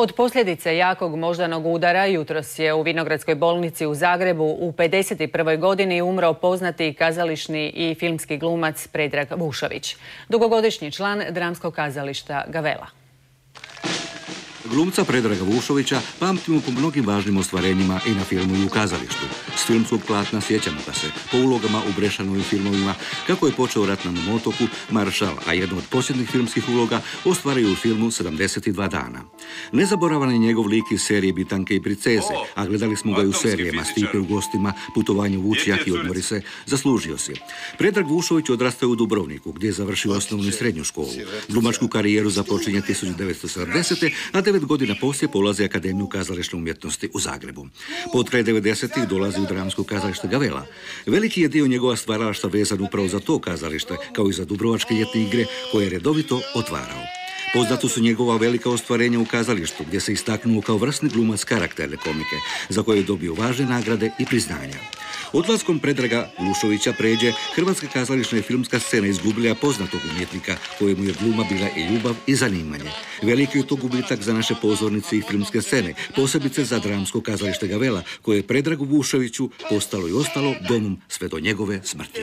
Od posljedice jakog moždanog udara jutros je u Vinogradskoj bolnici u Zagrebu u 51. godini umro poznati kazališni i filmski glumac Predrag Vušović, dugogodišnji član dramskog kazališta Gavela. Glumca Predraga Vušovića pamtimo po mnogim važnim ostvarenjima i na filmu i u kazalištu. S filmskog platna sjećamo ga se po ulogama u Brešanovim filmovima, kako je počeo rat na mom otoku, Maršal, a jednu od posljednjih filmskih uloga ostvario u filmu 72 dana. Nezaboravan je njegov lik iz serije Bitanke i princeze, a gledali smo ga i u serijama Stipe u gostima, Putovanje u Vučjak i Odmori se, zaslužio si. Predrag Vušović odrastao je u Dubrovniku, gdje je završio osnovnu i srednju školu. Glumačku karijeru započinje 1970. a 9 godina poslije polazi Akademiju kazališne umjetnosti u Zagrebu. Potkraj 90-ih dolazi u dramsko kazalište Gavela. Veliki je dio njegova stvaralaštva vezan upravo za to kazalište, kao i za dubrovačke ljetne igre koje je redovito otvarao. Poznato su njegova velika ostvarenja u kazalištu, gdje se istaknuo kao vrsni glumac karakterne komike, za koje je dobio važne nagrade i priznanja. Odlaskom Predraga Vušovića pređe hrvatska kazališna i filmska scena izgubila poznatog umjetnika, kojemu je gluma bila i ljubav i zanimanje. Veliki je to gubitak za naše pozornice i filmske scene, posebice za dramsko kazalište Gavela, koje je Predragu Vušoviću postalo i ostalo domom sve do njegove smrti.